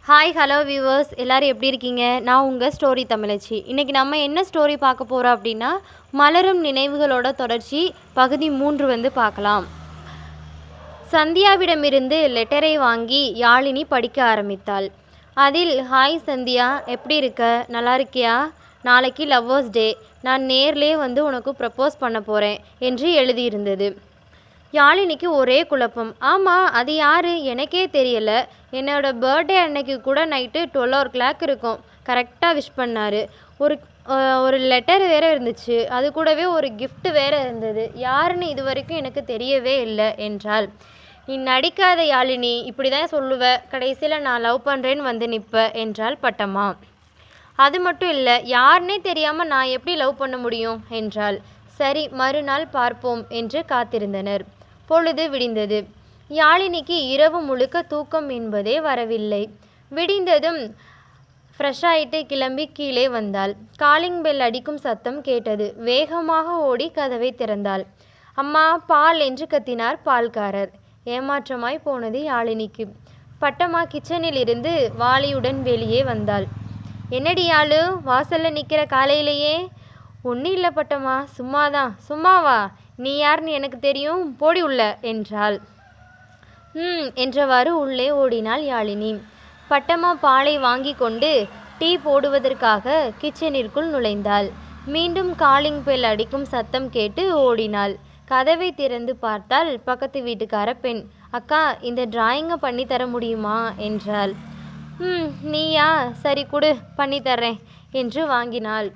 Hi hello viewers, எல்லோரும் எப்படி இருக்கீங்க? நான் உங்கள் ஸ்டோரி தமிழச்சி. இன்றைக்கி நம்ம என்ன ஸ்டோரி பார்க்க போகிறோம் அப்படின்னா, மலரும் நினைவுகளோட தொடர்ச்சி பகுதி 3 வந்து பார்க்கலாம். சந்தியாவிடமிருந்து லெட்டரை வாங்கி யாழினி படிக்க ஆரம்பித்தாள். அதில், ஹாய் சந்தியா, எப்படி இருக்க? நல்லா இருக்கியா? நாளைக்கு லவ்வர்ஸ் டே, நான் நேர்லேயே வந்து உனக்கு ப்ரப்போஸ் பண்ண போகிறேன் என்று எழுதியிருந்தது. யாழினிக்கு ஒரே குழப்பம். ஆமாம், அது யார்? எனக்கே தெரியலை. என்னோட பர்த்டே அன்னைக்கு கூட நைட்டு 12 இருக்கும், கரெக்டாக விஷ் பண்ணார். ஒரு லெட்டர் வேறு இருந்துச்சு, அது கூடவே ஒரு கிஃப்ட் வேறு இருந்தது. யாருன்னு இது வரைக்கும் எனக்கு தெரியவே இல்லை என்றாள். நீ நடிக்காத யாழினி, இப்படி தான் சொல்லுவ, கடைசியில் நான் லவ் பண்ணுறேன்னு வந்து நிற்ப என்றாள் பட்டம்மா. அது மட்டும் இல்லை, யாருன்னே தெரியாமல் நான் எப்படி லவ் பண்ண முடியும் என்றாள். சரி, மறுநாள் பார்ப்போம் என்று காத்திருந்தனர். பொழுது விடிந்தது. யாழினிக்கு இரவு முழுக்க தூக்கம் என்பதே வரவில்லை. விடிந்ததும் ஃப்ரெஷ் ஆகிட்டு கிளம்பி கீழே வந்தாள். காலிங் பெல் அடிக்கும் சத்தம் கேட்டது. வேகமாக ஓடி கதவை திறந்தாள். அம்மா, பால் என்று கத்தினார் பால்காரர். ஏமாற்றமாய் போனது யாழினிக்கு. பட்டம்மா கிச்சனில் இருந்து வாளியுடன் வெளியே வந்தாள். என்னடி யாழு, வாசலில் நிற்கிற காலையிலேயே? ஒன்றும் இல்லை பட்டம்மா, சும்மாதான். சும்மாவா? நீ யாருன்னு எனக்கு தெரியும், போடி உள்ள என்றாள். என்றவாறு உள்ளே ஓடினாள் யாழினி. பட்டம்மா பாலை வாங்கி கொண்டு டீ போடுவதற்காக கிச்சனிற்குள் நுழைந்தாள். மீண்டும் காலிங் பெல் அடிக்கும் சத்தம் கேட்டு ஓடினாள். கதவை திறந்து பார்த்தால் பக்கத்து வீட்டுக்கார பெண். அக்கா, இந்த டிராயிங்கை பண்ணி தர முடியுமா என்றாள். நீயா? சரி கொடு, பண்ணித்தர்றேன் என்று வாங்கினாள்.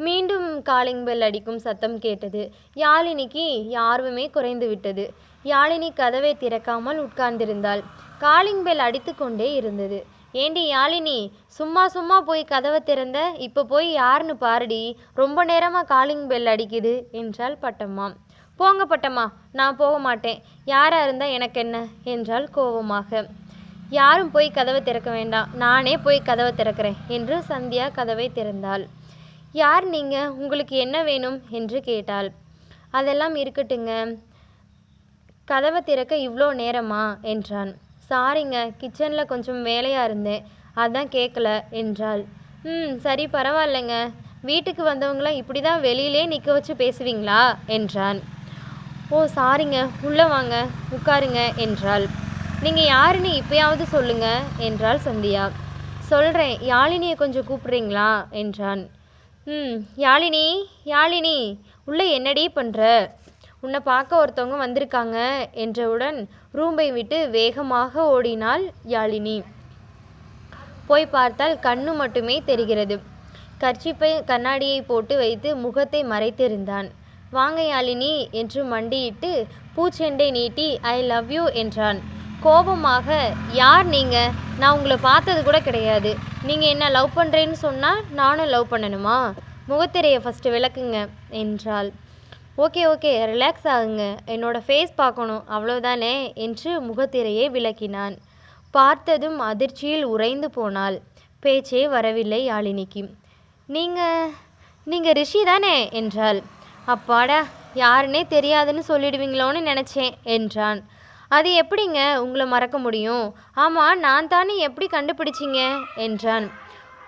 மீண்டும் காலிங் பெல் அடிக்கும் சத்தம் கேட்டது. யாழினிக்கு ஆர்வமே குறைந்து விட்டது. யாழினி கதவை திறக்காமல் உட்கார்ந்திருந்தாள். காலிங் பெல் அடித்து கொண்டே இருந்தது. ஏண்டி யாழினி, சும்மா சும்மா போய் கதவை திறந்த? இப்போ போய் யாருன்னு பாருடி, ரொம்ப நேரமாக காலிங் பெல் அடிக்குது என்றாள் பட்டம்மா. போங்க பட்டம்மா, நான் போக மாட்டேன், யாராக இருந்தால் எனக்கு என்ன என்றாள் கோபமாக. யாரும் போய் கதவை திறக்க வேண்டாம், நானே போய் கதவை திறக்கிறேன் என்று சந்தியா கதவை திறந்தாள். யார் நீங்கள்? உங்களுக்கு என்ன வேணும் என்று கேட்டாள். அதெல்லாம் இருக்கட்டுங்க, கதவை திறக்க இவ்வளோ நேரமா என்றான். சாரிங்க, கிச்சனில் கொஞ்சம் வேலையாக இருந்தேன், அதான் கேட்கல என்றாள். சரி, பரவாயில்லைங்க, வீட்டுக்கு வந்தவங்களாம் இப்படி தான் வெளியிலே நிற்க வச்சு பேசுவீங்களா என்றான். ஓ சாரிங்க, உள்ளே வாங்க, உட்காருங்க என்றாள். நீங்கள் யாருன்னு இப்பயாவது சொல்லுங்க என்றாள் சந்தியா. சொல்கிறேன், யாழினியை கொஞ்சம் கூப்பிட்றீங்களா என்றான். யாழினி, யாழினி, உள்ளே என்னடி பண்ணுற? உன்னை பார்க்க ஒருத்தவங்க வந்திருக்காங்க என்றவுடன் ரூமை விட்டு வேகமாக ஓடினாள் யாழினி. போய் பார்த்தால் கண்ணு மட்டுமே தெரிகிறது. கர்ச்சிப்பை கண்ணாடியை போட்டு வைத்து முகத்தை மறைத்திருந்தான். வாங்க யாழினி என்று மண்டியிட்டு பூச்செண்டை நீட்டி ஐ லவ் யூ என்றான். கோபமாக, யார் நீங்கள்? நான் உங்களை பார்த்தது கூட கிடையாது. நீங்கள் என்ன லவ் பண்ணுறேன்னு சொன்னால் நானும் லவ் பண்ணணுமா? முகத்திரையை ஃபஸ்ட்டு விளக்குங்க என்றாள். ஓகே, ரிலாக்ஸ் ஆகுங்க, என்னோடய ஃபேஸ் பார்க்கணும், அவ்வளோதானே என்று முகத்திரையை விளக்கினான். பார்த்ததும் அதிர்ச்சியில் உறைந்து போனாள். பேச்சே வரவில்லை யாழினிக்கு. நீங்கள் ரிஷி தானே என்றாள். அப்பாடா, யாருன்னே தெரியாதுன்னு சொல்லிடுவீங்களோன்னு நினச்சேன் என்றான். அது எப்படிங்க உங்களை மறக்க முடியும்? ஆமாம், நான் தானே, எப்படி கண்டுபிடிச்சிங்க என்றான்.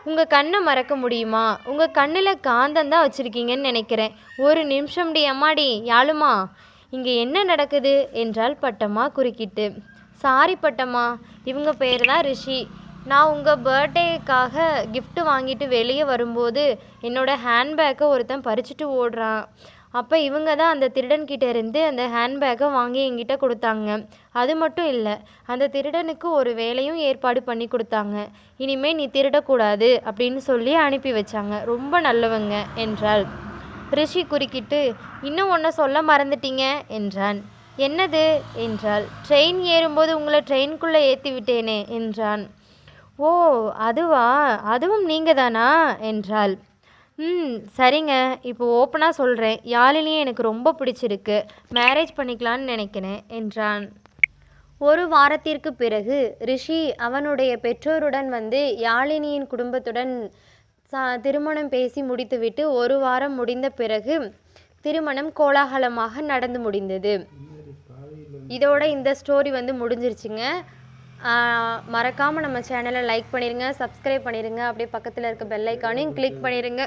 உங்கள் கண்ணை மறக்க முடியுமா? உங்கள் கண்ணில் காந்தந்தான் வச்சுருக்கீங்கன்னு நினைக்கிறேன். ஒரு நிமிஷம்டி அம்மாடி. யாழுமா, இங்கே என்ன நடக்குது என்றாள் பட்டம்மா குறுக்கிட்டு. சாரி பட்டம்மா, இவங்க பேர் தான் ரிஷி. நான் உங்கள் பர்த்டேக்காக கிஃப்ட் வாங்கிட்டு வெளியே வரும்போது என்னோடய ஹேண்ட்பேக்கை ஒருத்தன் பறிச்சுட்டு ஓடுறான். அப்போ இவங்க தான் அந்த திருடன்கிட்ட இருந்து அந்த ஹேண்ட்பேக்கை வாங்கி என்கிட்ட கொடுத்தாங்க. அது மட்டும் இல்லை, அந்த திருடனுக்கு ஒரு வேலையும் ஏற்பாடு பண்ணி கொடுத்தாங்க. இனிமேல் நீ திருடக்கூடாது அப்படின்னு சொல்லி அனுப்பி வச்சாங்க. ரொம்ப நல்லவங்க என்றாள். ரிஷி குறுக்கிட்டு, இன்னும் ஒன்றை சொல்ல மறந்துட்டீங்க என்றான். என்னது என்றாள். ட்ரெயின் ஏறும்போது உங்களை ட்ரெயின்குள்ளே ஏற்றி விட்டேனே என்றான். ஓ அதுவா, அதுவும் நீங்கள் தானா என்றாள். சரிங்க, இப்போ ஓப்பனாக சொல்கிறேன், யாழினியை எனக்கு ரொம்ப பிடிச்சிருக்கு, மேரேஜ் பண்ணிக்கலான்னு நினைக்கிறேன் என்றான். ஒரு வாரத்திற்கு பிறகு ரிஷி அவனுடைய பெற்றோருடன் வந்து யாழினியின் குடும்பத்துடன் திருமணம் பேசி முடித்துவிட்டு 1 வாரம் முடிந்த பிறகு திருமணம் கோலாகலமாக நடந்து முடிந்தது. இதோட இந்த ஸ்டோரி வந்து முடிஞ்சிருச்சுங்க. மறக்காமல் நம்ம சேனலை லைக் பண்ணிடுங்க, சப்ஸ்கிரைப் பண்ணிடுங்க. அப்படியே பக்கத்தில் இருக்க பெல் ஐக்கானையும் கிளிக் பண்ணிடுங்க.